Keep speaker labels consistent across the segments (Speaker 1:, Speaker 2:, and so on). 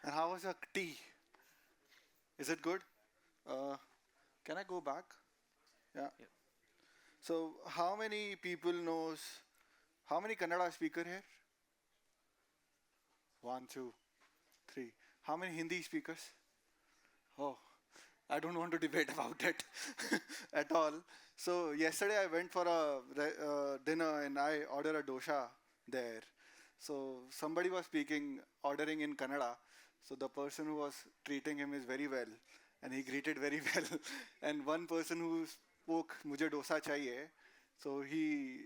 Speaker 1: And how was your tea? Is it good? Uh, can I go back? Yeah.
Speaker 2: Yep.
Speaker 1: So how many people knows, how many Kannada speaker here? One, two, three. How many Hindi speakers? Oh, I don't want to debate about it at all. So yesterday I went for a dinner and I ordered a dosha there. So somebody was speaking, ordering in Kannada. So the person who was treating him is very well, and he greeted very well. And one person who spoke, "Mujhe dosa chahiye," so he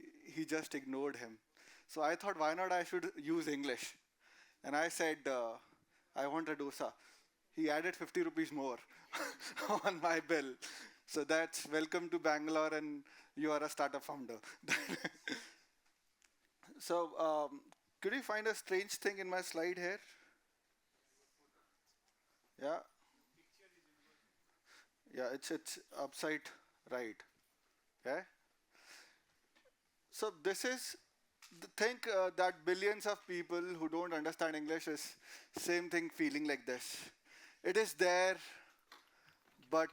Speaker 1: just ignored him. So I thought, why not I should use English? And I said, I want a dosa. He added 50 rupees more on my bill. So that's welcome to Bangalore, and you are a startup founder. So, could you find a strange thing in my slide here? Yeah, yeah, it's upside right. Okay. So this is think that billions of people who don't understand English is same thing feeling like this. It is there, but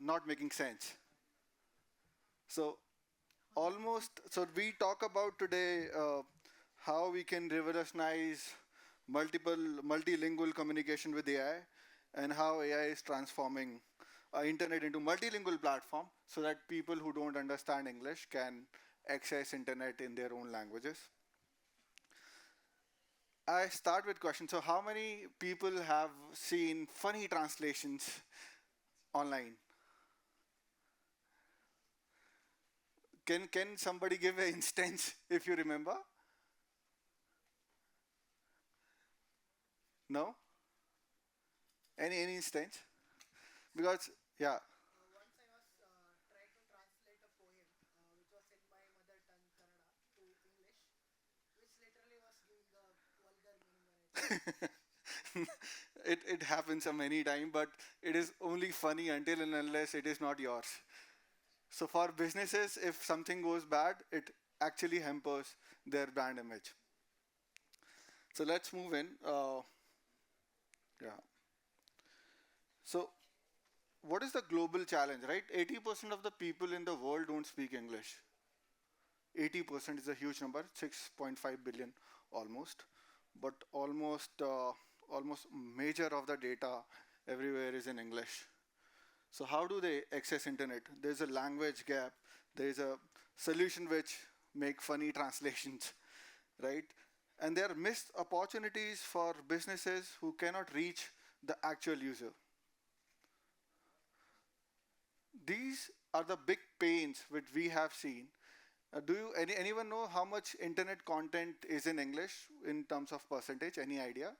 Speaker 1: not making sense. So almost. So we talk about today how we can revolutionize multilingual communication with AI, and how AI is transforming internet into multilingual platform so that people who don't understand English can access internet in their own languages. I start with question. So how many people have seen funny translations online? Can somebody give an instance if you remember? No? Any instance? Because yeah.
Speaker 3: Once I was trying to translate a poem which was in my mother tongue Kannada to English, which literally was giving a vulgar meaning when I tried to.
Speaker 1: It happens a many times, but it is only funny until and unless it is not yours. So for businesses, if something goes bad, it actually hampers their brand image. So let's move in. Yeah. So what is the global challenge, right? 80% of the people in the world don't speak English. 80% is a huge number, 6.5 billion almost. But almost major of the data everywhere is in English. So how do they access internet? There's a language gap. There's a solution which make funny translations, right? And there are missed opportunities for businesses who cannot reach the actual user. These are the big pains which we have seen. Do you anyone know how much internet content is in English in terms of percentage? Any idea?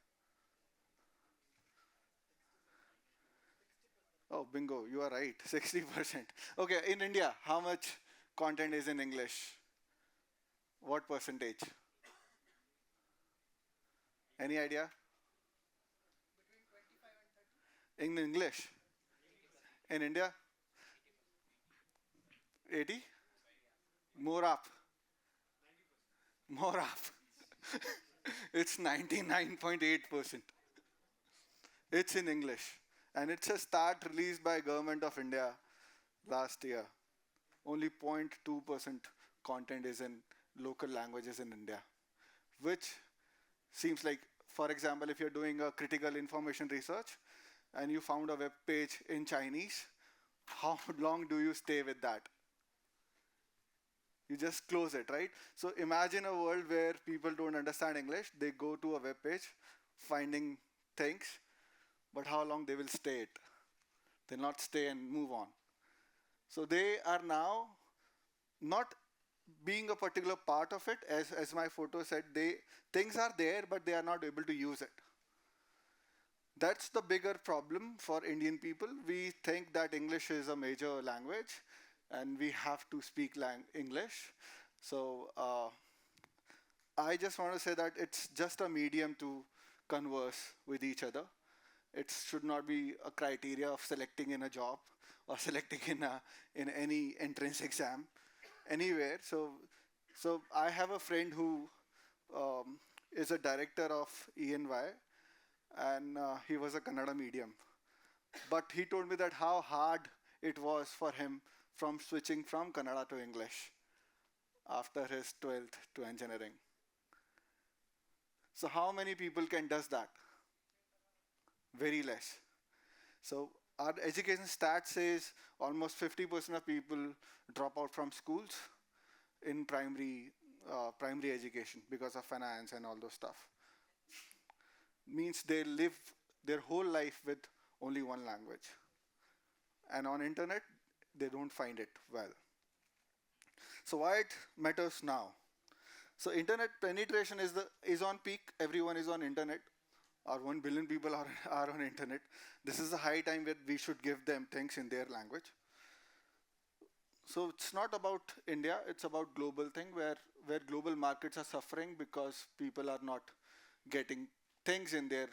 Speaker 1: Oh, bingo, you are right. 60%. Okay, in India, how much content is in English? What percentage? Any idea?
Speaker 3: Between 25 and 30.
Speaker 1: In English? In India? 80? More up. More up. It's 99.8%. It's in English. And it's a stat released by Government of India last year. Only 0.2% content is in local languages in India, which seems like, for example, if you're doing a critical information research and you found a web page in Chinese, how long do you stay with that? You just close it, right? So imagine a world where people don't understand English, they go to a web page finding things, but how long they will stay it? They'll not stay and move on. So they are now not being a particular part of it, as my photo said, they things are there, but they are not able to use it. That's the bigger problem for Indian people. We think that English is a major language and we have to speak English. So I just want to say that it's just a medium to converse with each other. It should not be a criteria of selecting in a job or selecting in any entrance exam anywhere. So I have a friend who is a director of ENY, and he was a Kannada medium. But he told me that how hard it was for him from switching from Kannada to English after his 12th to engineering. So how many people can does that? Very less. So our education stat says almost 50% of people drop out from schools in primary education because of finance and all those stuff. Means they live their whole life with only one language, and on internet they don't find it well. So why it matters now? So internet penetration is on peak. Everyone is on internet. Our 1 billion people are on internet. This is a high time where we should give them things in their language. So it's not about India, it's about global thing where global markets are suffering because people are not getting things in their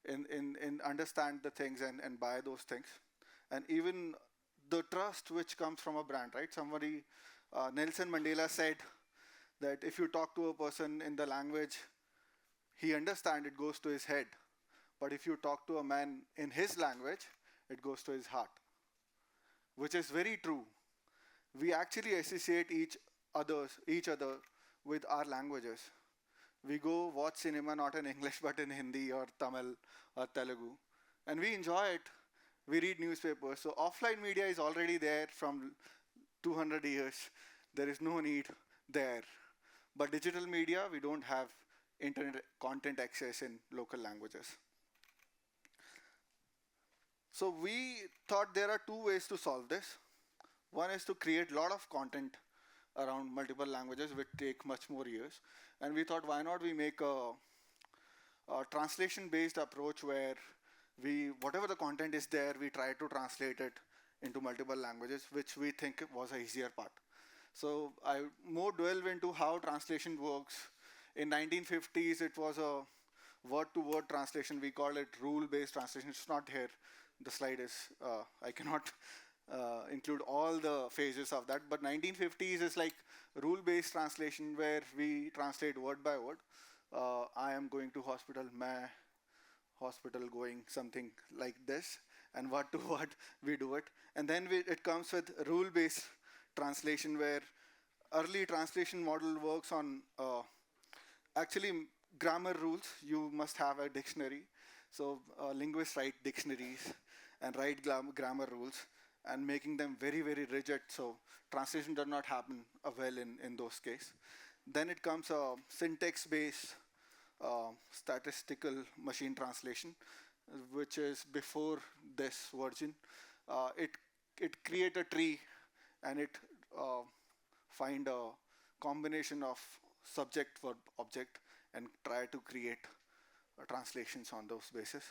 Speaker 1: in understand the things and buy those things. And even the trust which comes from a brand, right? Somebody, Nelson Mandela said that if you talk to a person in the language he understand, it goes to his head. But if you talk to a man in his language, it goes to his heart, which is very true. We actually associate each other with our languages. We go watch cinema not in English but in Hindi or Tamil or Telugu, and we enjoy it. We read newspapers. So offline media is already there from 200 years. There is no need there. But digital media, we don't have internet content access in local languages. So we thought there are two ways to solve this. One is to create a lot of content around multiple languages, which take much more years. And we thought, why not we make a translation-based approach where we, whatever the content is there, we try to translate it into multiple languages, which we think was a easier part. So I more delve into how translation works. In 1950s, it was a word-to-word translation. We call it rule-based translation. It's not here. The slide is, I cannot include all the phases of that, but 1950s is like rule-based translation where we translate word by word. I am going to hospital, मैं hospital going, something like this, and what to what we do it. And then it comes with rule-based translation where early translation model works on actually grammar rules. You must have a dictionary. So linguists write dictionaries and write grammar rules and making them very, very rigid. So translation does not happen well in those cases. Then it comes a syntax-based statistical machine translation, which is before this version. It create a tree and it uh, find a combination of subject verb object and try to create translations on those basis.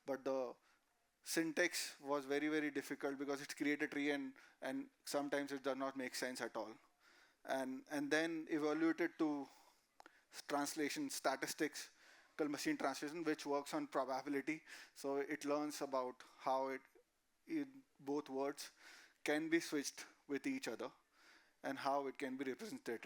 Speaker 1: But the syntax was very, very difficult because it created a tree and sometimes it does not make sense at all. And then evaluated to translation statistics called machine translation, which works on probability. So it learns about how both words can be switched with each other and how it can be represented.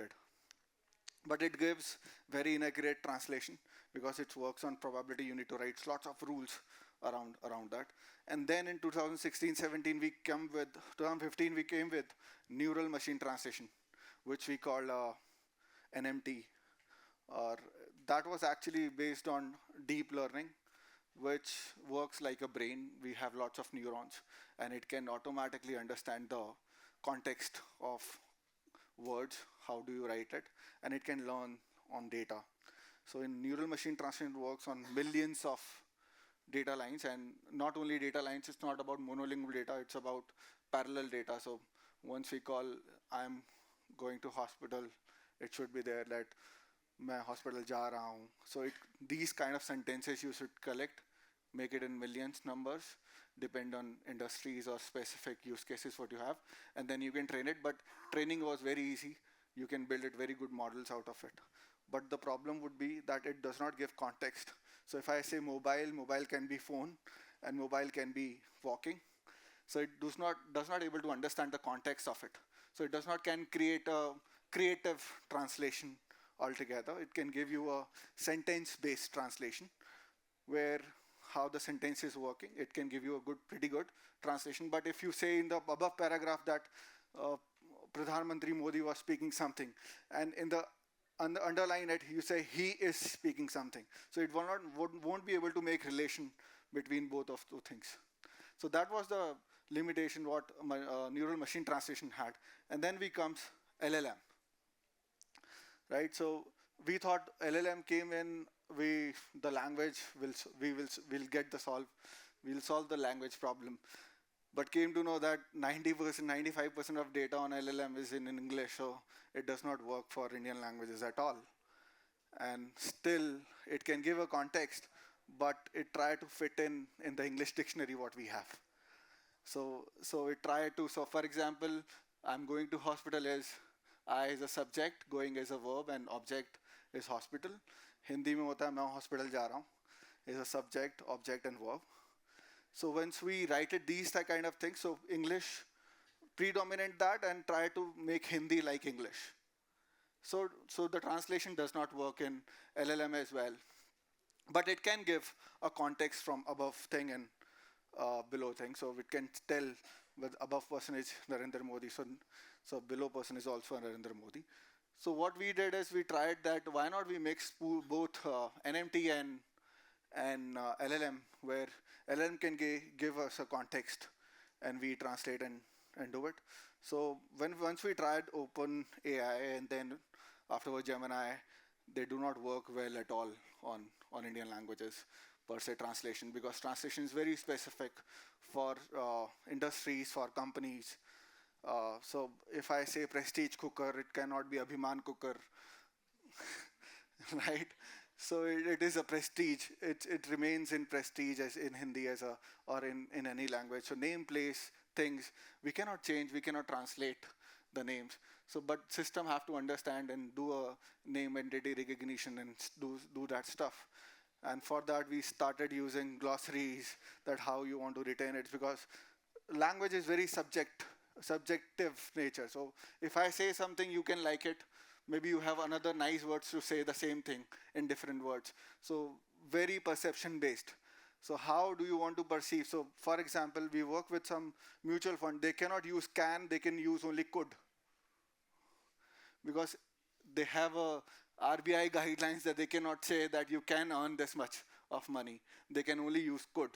Speaker 1: But it gives very inaccurate translation because it works on probability. You need to write lots of rules around that. And then in 2016-17 we come with 2015 we came with neural machine translation, which we call NMT. Or that was actually based on deep learning, which works like a brain. We have lots of neurons, and it can automatically understand the context of words, how do you write it, and it can learn on data. So in neural machine translation, it works on millions of data lines, and not only data lines, it's not about monolingual data, it's about parallel data. So once we call, I'm going to hospital, it should be there that मैं hospital जा रहा हूँ. So these kind of sentences you should collect, make it in millions numbers, depend on industries or specific use cases what you have, and then you can train it. But training was very easy. You can build it very good models out of it. But the problem would be that it does not give context. So if I say mobile, mobile can be phone, and mobile can be walking. So it does not able to understand the context of it. So it does not can create a creative translation altogether. It can give you a sentence-based translation, where how the sentence is working. It can give you a pretty good translation. But if you say in the above paragraph that uh, Pradhan Mantri Modi was speaking something, and in the underline it, you say he is speaking something. So it will not, won't be able to make relation between both of two things. So that was the limitation what my, neural machine translation had. And then we comes LLM, right? So we thought LLM came in, we the language will get the solve, we'll solve the language problem. But came to know that 90%, 95% of data on LLM is in English, so it does not work for Indian languages at all. And still, it can give a context, but it try to fit in the English dictionary what we have. So it try to, so for example, I'm going to hospital is I is a subject, going is a verb, and object is hospital. Hindi में होता है मैं hospital जा रहा हूँ is a subject, object, and verb. So once we write it these kind of things, so English predominate that and try to make Hindi like English. So the translation does not work in LLM as well, but it can give a context from above thing and below thing. So it can tell with above person is Narendra Modi, so below person is also Narendra Modi. So what we did is we tried that why not we mix both NMT and LLM, where LLM can give us a context and we translate and do it. So once we tried Open AI and then afterwards Gemini, they do not work well at all on Indian languages per se translation, because translation is very specific for industries, for companies. So if I say prestige cooker, it cannot be Abhiman cooker, right? So it is a prestige. It remains in prestige as in Hindi as a or in any language. So name, place, things we cannot change. We cannot translate the names. So but system have to understand and do a name entity recognition and do that stuff. And for that we started using glossaries, that how you want to retain it, because language is very subjective nature. So if I say something, you can like it. Maybe you have another nice words to say the same thing in different words. So very perception based. So how do you want to perceive? So for example, we work with some mutual fund. They cannot use can, they can use only could, because they have a RBI guidelines that they cannot say that you can earn this much of money. They can only use could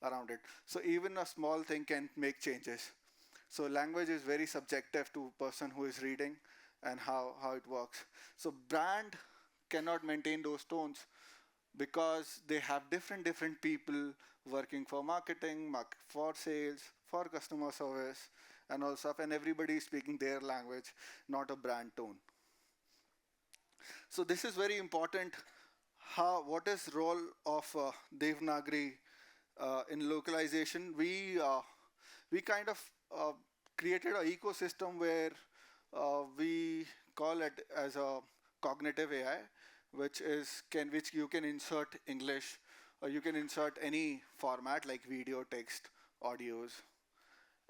Speaker 1: around it. So even a small thing can make changes. So language is very subjective to person who is reading and how it works. So brand cannot maintain those tones because they have different people working for marketing, for sales, for customer service, and all stuff, and everybody is speaking their language, not a brand tone. So this is very important. What is role of Devnagri in localization? We kind of created an ecosystem where we call it as a cognitive AI, which you can insert English, or you can insert any format like video, text, audios,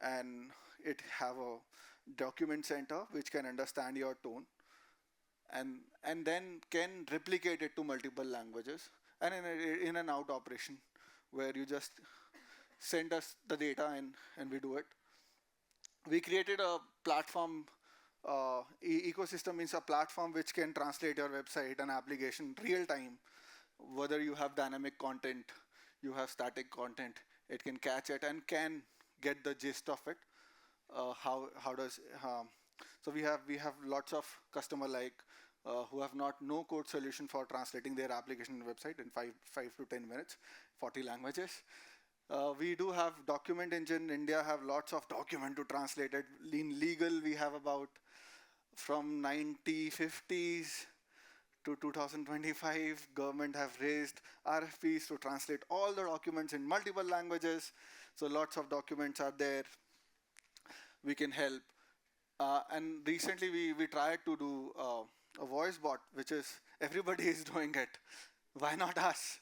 Speaker 1: and it have a document center which can understand your tone, and then can replicate it to multiple languages, and in an out operation where you just send us the data and we do it. We created a platform. Ecosystem means a platform which can translate your website and application real time, whether you have dynamic content, you have static content. It can catch it and can get the gist of it. How does So we have lots of customer like who have not no code solution for translating their application and website in 5 to 10 minutes, 40 languages. We do have document engine. India have lots of document to translate it. In legal, we have about from 1950s to 2025, government have raised RFPs to translate all the documents in multiple languages. So lots of documents are there. We can help. And recently we tried to do a voice bot, which is everybody is doing it. Why not us?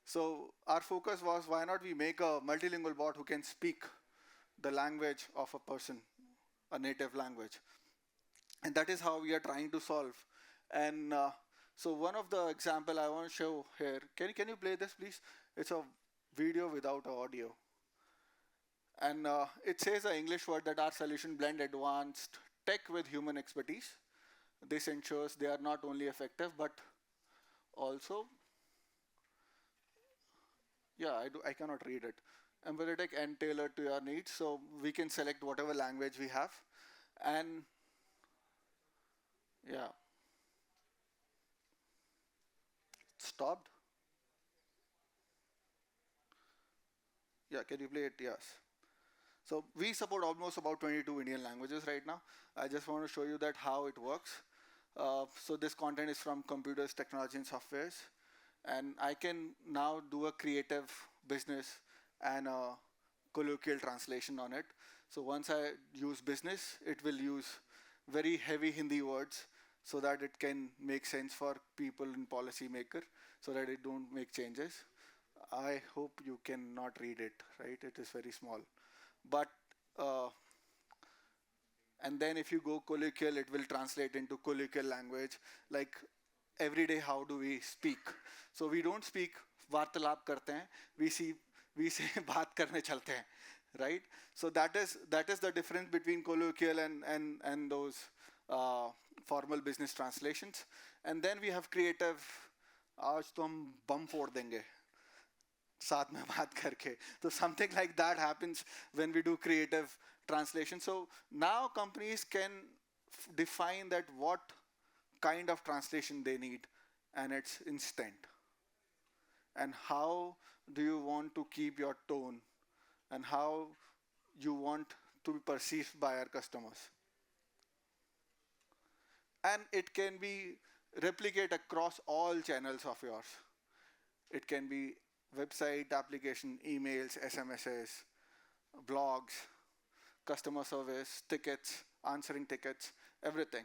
Speaker 1: So our focus was why not we make a multilingual bot who can speak the language of a person, a native language. And that is how we are trying to solve. And So one of the example I want to show here, can you play this please? It's a video without audio. And it says an English word that our solution blend advanced tech with human expertise. This ensures they are not only effective but also, yeah, I cannot read it. Empathetic and tailored to your needs. So we can select whatever language we have. And yeah, stopped. Yeah, can you play it? Yes. So we support almost about 22 Indian languages right now. I just want to show you that how it works. So this content is from computers, technology, and softwares, and I can now do a creative business and a colloquial translation on it. So once I use business, it will use very heavy Hindi words so that it can make sense for people in policymaker, so that it don't make changes. I hope you cannot read it, right? It is very small. But uh, and then if you go colloquial, it will translate into colloquial language, like everyday how do we speak. So we don't speak वार्तालाप करते हैं, we say बात करने चलते हैं, right? So that is the difference between colloquial and those uh, formal business translations. And then we have creative. आज तो हम बम फोड़ देंगे साथ में बात करके. So something like that happens when we do creative translation. So now companies can define that what kind of translation they need, and it's instant. And how do you want to keep your tone, and how you want to be perceived by our customers. And it can be replicate across all channels of yours. It can be website, application, emails, SMSs, blogs, customer service, tickets, answering tickets, everything.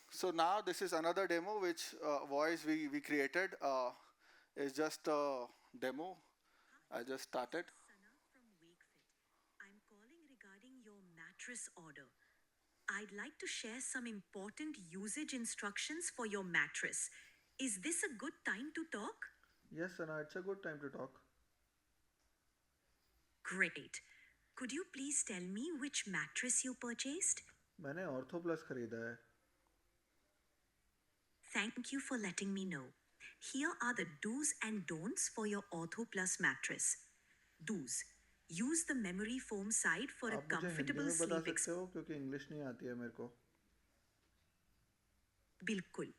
Speaker 1: So now this is another demo which voice we created. Is just a demo. I just started.
Speaker 2: Sana from Wakefit. I'm calling regarding your mattress order. I'd like to share some important usage instructions for your mattress. Is this a good time to talk?
Speaker 1: Yes, Sana, it's a good time to talk.
Speaker 2: Great. Could you please tell me which mattress you purchased?
Speaker 1: मैंने ortho plus खरीदा है.
Speaker 2: Thank you for letting me know. Here are the do's and don'ts for your Ortho Plus mattress. Do's. Use the memory foam side for a
Speaker 1: आप मुझे Hindi
Speaker 2: comfortable
Speaker 1: में बता
Speaker 2: sleep
Speaker 1: सकते हो क्योंकि इंग्लिश नहीं आती है मेरे को.
Speaker 2: बिल्कुल.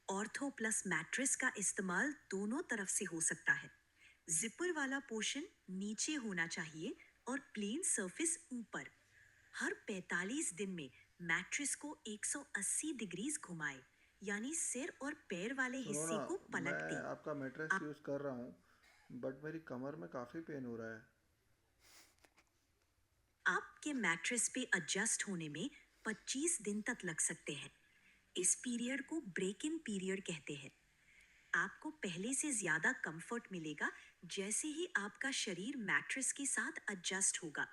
Speaker 2: ऑर्थो प्लस मैट्रेस का इस्तेमाल दोनों तरफ से हो सकता है. जिपर वाला पोर्शन नीचे होना चाहिए और प्लेन सरफेस ऊपर. हर 45 दिन में मैट्रेस को 180 डिग्रीज घुमाए, यानी सिर और पैर वाले हिस्से को पलट दें.
Speaker 1: मैं आपका मैट्रेस यूज कर रहा हूँ बट मेरी कमर में काफी पेन हो रहा है.
Speaker 2: आपके मैट्रेस पे एडजस्ट होने में 25 दिन तक लग सकते हैं. इस पीरियड को ब्रेक इन पीरियड कहते हैं. आपको पहले से ज्यादा कंफर्ट मिलेगा जैसे ही आपका शरीर मैट्रेस के साथ एडजस्ट होगा.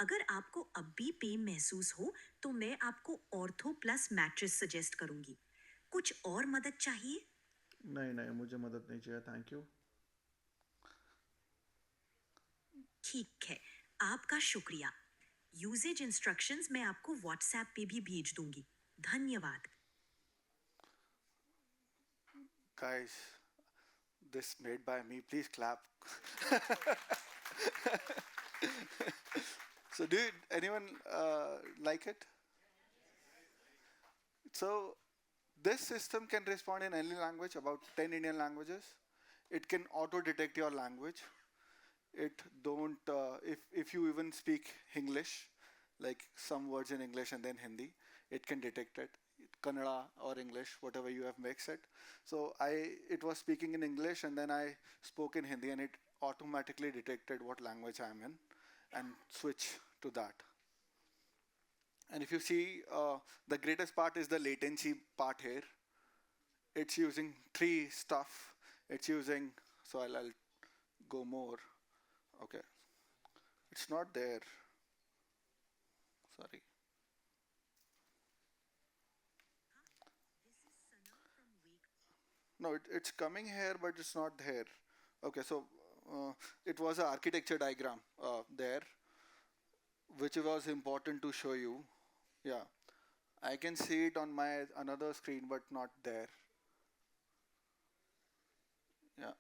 Speaker 2: अगर आपको अब भी पेन महसूस हो तो मैं आपको ऑर्थो प्लस मैट्रेस सजेस्ट करूंगी. कुछ और मदद चाहिए?
Speaker 1: नहीं नहीं, मुझे मदद नहीं चाहिए, थैंक यू.
Speaker 2: ठीक है, आपका शुक्रिया. यूजेज इंस्ट्रक्शंस मैं आपको व्हाट्सएप पे भी भेज दूंगी. धन्यवाद.
Speaker 1: Guys, this made by me, please clap. So do anyone like it? So this system can respond in any language, about 10 Indian languages. It can auto detect your language. It don't if you even speak English, like some words in English and then Hindi, it can detect it. Kannada or English, whatever you have mixed it. So it was speaking in English and then I spoke in Hindi and it automatically detected what language I am in and switch to that. And if you see, the greatest part is the latency part here. It's using three stuff. It's using, so I'll go more. Okay, it's not there. Sorry. No, it's coming here, but it's not here. Okay, so it was an architecture diagram there, which was important to show you. Yeah, I can see it on my another screen, but not there. Yeah.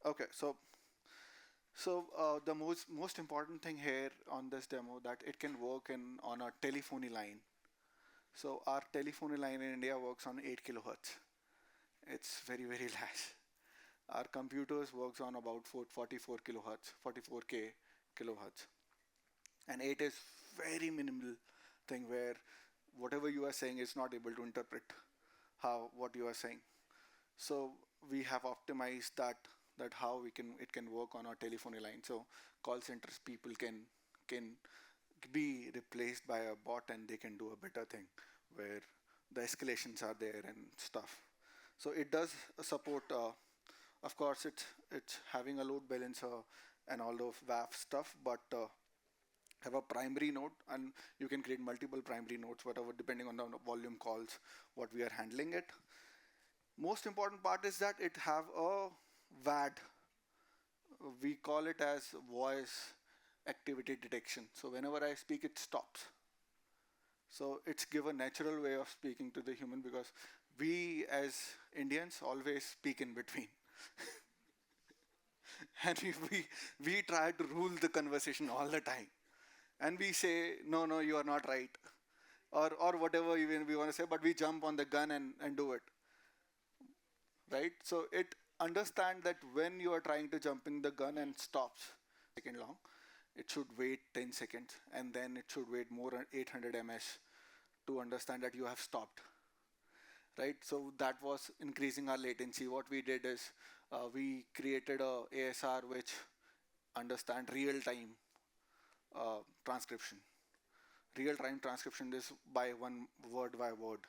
Speaker 1: Okay, so the most important thing here on this demo that it can work in on a telephony line. So our telephony line in India works on 8 kilohertz. It's very less. Our computers works on about 44 kilohertz, 44K kilohertz, and 8 is very minimal thing where whatever you are saying is not able to interpret how what you are saying. So we have optimized that how we can it can work on our telephony line. So call centers people can be replaced by a bot and they can do a better thing where the escalations are there and stuff. So it does support. Of course, it's having a load balancer and all of WAF stuff, but have a primary node and you can create multiple primary nodes, whatever depending on the volume calls what we are handling it. Most important part is that it have a VAD. We call it as voice activity detection. So whenever I speak, it stops. So it's give a natural way of speaking to the human because we as Indians always speak in between. And we try to rule the conversation all the time. And we say, no, you are not right. Or whatever even we want to say, but we jump on the gun and do it. Right? So it understand that when you are trying to jumping the gun and stops second long, it should wait 10 seconds and then it should wait more than 800 ms to understand that you have stopped. Right? So that was increasing our latency. What we did is we created a ASR which understand real time transcription. Real time transcription is by one word by word.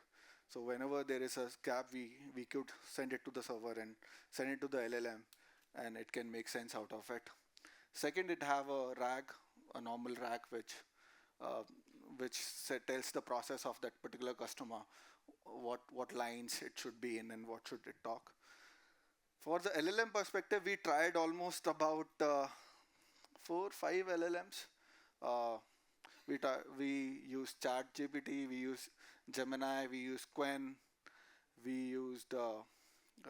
Speaker 1: So whenever there is a gap, we could send it to the server and send it to the LLM, and it can make sense out of it. Second, it have a RAG, a normal RAG, uh, which tells the process of that particular customer, what lines it should be in and what should it talk. For the LLM perspective, we tried almost about 4 5 LLMs. Uh, we use ChatGPT, we use Gemini, we use Quen, we used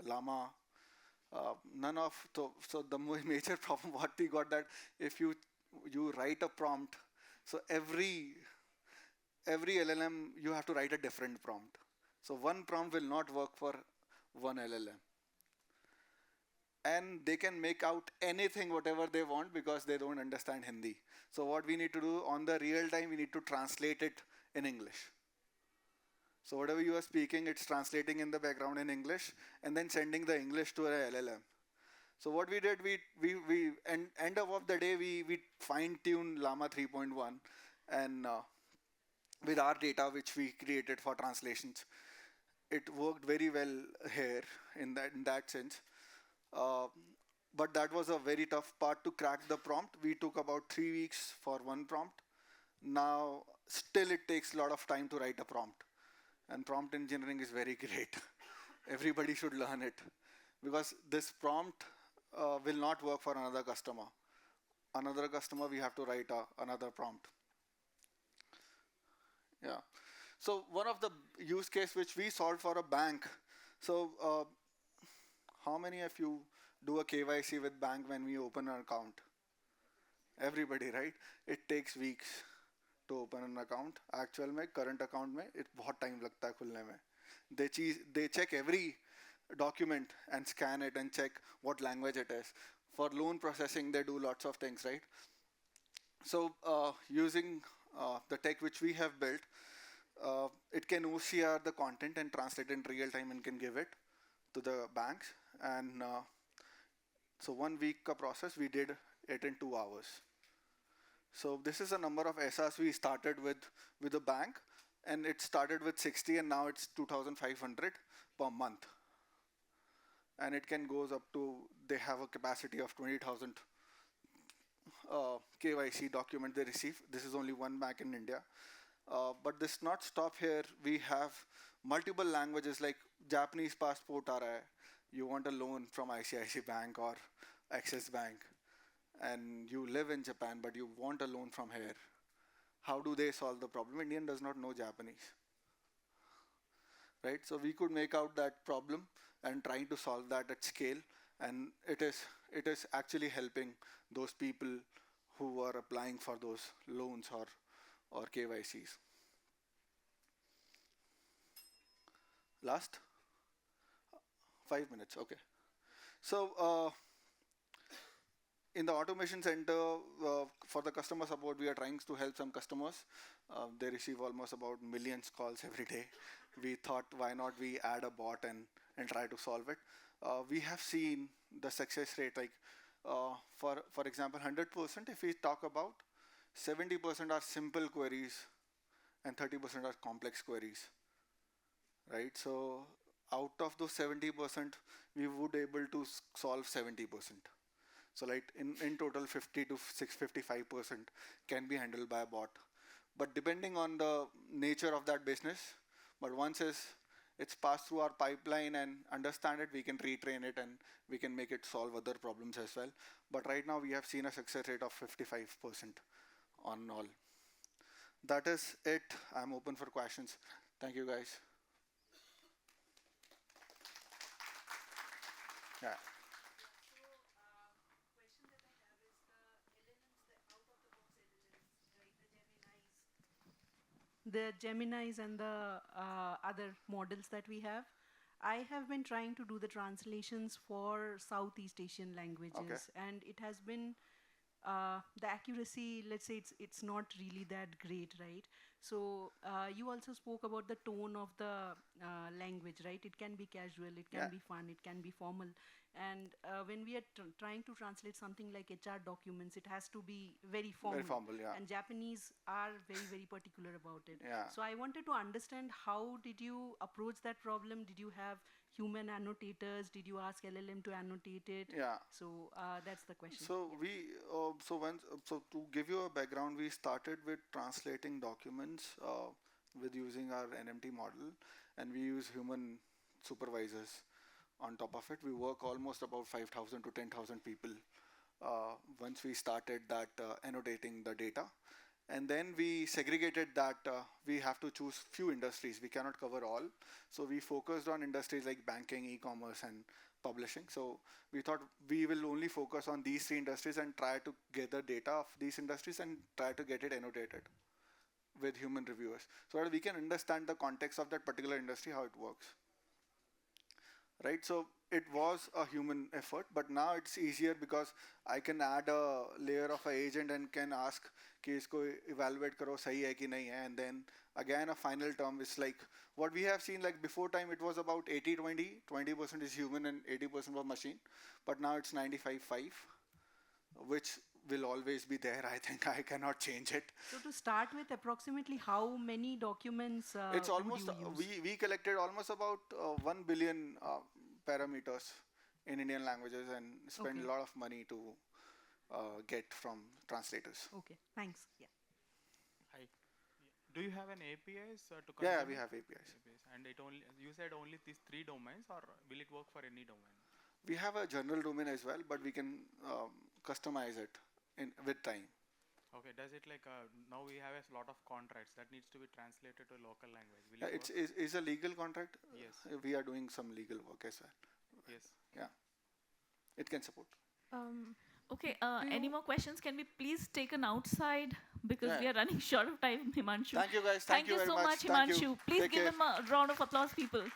Speaker 1: Llama. None of so the major problem what we got that if you write a prompt, so every LLM you have to write a different prompt. So one prompt will not work for one LLM, and they can make out anything whatever they want because they don't understand Hindi. So what we need to do on the real time, we need to translate it in English. So whatever you are speaking, it's translating in the background in English and then sending the English to a LLM. So what we did, we end up of the day, we fine tuned Llama 3.1 and with our data which we created for translations, it worked very well here in that sense. Uh, but that was a very tough part to crack the prompt. We took about 3 weeks for one prompt. Now, still it takes a lot of time to write a prompt. And prompt engineering is very great. Everybody should learn it because this prompt will not work for another customer. Another customer, we have to write another prompt. Yeah. So one of the use case which we solved for a bank. So how many of you do a KYC with bank when we open an account? Everybody, right? It takes weeks to open an account. Actual में current account में it बहुत time लगता है खुलने में. They check every document and scan it and check what language it is. For loan processing, they do lots of things, right? So using the tech which we have built, it can OCR the content and translate in real time and can give it to the banks. And so 1 week ka process, we did it in 2 hours. So this is a number of SRs we started with the bank, and it started with 60 and now it's 2,500 per month. And it can goes up to, they have a capacity of 20,000 KYC document they receive. This is only one bank in India. But this not stop here. We have multiple languages, like Japanese passport aa raha hai, you want a loan from ICICI Bank or Axis Bank, and you live in Japan but you want a loan from here. How do they solve the problem? Indian does not know Japanese, right? So we could make out that problem and trying to solve that at scale, and it is actually helping those people who are applying for those loans or KYCs. Last 5 minutes, okay. So in the automation center, for the customer support, we are trying to help some customers. They receive almost about millions calls every day. We thought, why not we add a bot and try to solve it. We have seen the success rate, like for example, 100%. If we talk about 70% are simple queries and 30% are complex queries, right? So out of those 70%, we would able to solve 70%. So like in total 50 to 655% can be handled by a bot. But depending on the nature of that business, but once it's passed through our pipeline and understand it, we can retrain it and we can make it solve other problems as well. But right now we have seen a success rate of 55% on all. That is it. I'm open for questions. Thank you guys. Yeah.
Speaker 3: The Geminis and the other models that we have. I have been trying to do the translations for Southeast Asian
Speaker 1: Okay.
Speaker 3: languages, and it has been the accuracy. Let's say it's not really that great, right? So you also spoke about the tone of the language, right? It can be casual, it
Speaker 1: Yeah.
Speaker 3: can be fun, it can be formal, and when we are trying to translate something like HR documents, it has to be very
Speaker 1: Very
Speaker 3: formal,
Speaker 1: formal. Yeah.
Speaker 3: and Japanese are very particular about it.
Speaker 1: Yeah.
Speaker 3: So I wanted to understand, how did you approach that problem? Did you have human annotators? Did you ask LLM to annotate it?
Speaker 1: Yeah.
Speaker 3: So that's the question.
Speaker 1: So
Speaker 3: Yeah.
Speaker 1: so to give you a background, we started with translating documents with using our NMT model, and we use human supervisors on top of it. We work almost about 5,000 to 10,000 people once we started that annotating the data. And then we segregated that we have to choose few industries. We cannot cover all. So we focused on industries like banking, e-commerce, and publishing. So we thought we will only focus on these three industries and try to gather data of these industries and try to get it annotated with human reviewers so that we can understand the context of that particular industry, how it works, right? So it was a human effort, but now it's easier because I can add a layer of an agent and can ask कि इसको evaluate करो सही है कि नहीं है, and then again a final term is like what we have seen. Like before time it was about 80-20, 20% is human and 80% was machine, but now it's 95-5, which will always be there. I think I cannot change it.
Speaker 3: So to start with, approximately how many documents
Speaker 1: It's
Speaker 3: would
Speaker 1: almost
Speaker 3: you use?
Speaker 1: we collected almost about 1 billion parameters in Indian languages and spent
Speaker 3: Okay.
Speaker 1: a lot of money to get from translators.
Speaker 3: Okay, thanks. Yeah.
Speaker 4: Hi. Do you have an APIs to
Speaker 1: Yeah,
Speaker 4: consume
Speaker 1: we
Speaker 4: it?
Speaker 1: have APIs.
Speaker 4: And it only, you said only these three domains, or will it work for any domain?
Speaker 1: We have a general domain as well, but we can customize it in with time.
Speaker 4: Okay, does it like now we have a lot of contracts that needs to be translated to local language? Will
Speaker 1: Yeah,
Speaker 4: it
Speaker 1: it's
Speaker 4: work?
Speaker 1: is a legal contract.
Speaker 4: Yes.
Speaker 1: We are doing some legal work as well.
Speaker 4: Yes.
Speaker 1: Yeah, it can support.
Speaker 5: Um, okay,
Speaker 3: Do
Speaker 5: any
Speaker 3: you-
Speaker 5: more questions can be please taken outside because
Speaker 1: Yeah.
Speaker 5: we are running short of time, Himanshu.
Speaker 1: Thank you guys.
Speaker 5: Thank
Speaker 1: Thank you
Speaker 5: you
Speaker 1: very
Speaker 5: so
Speaker 1: much.
Speaker 5: much,
Speaker 1: Thank you.
Speaker 5: Himanshu. Please
Speaker 1: Take
Speaker 5: give
Speaker 1: care.
Speaker 5: him a round of applause, people.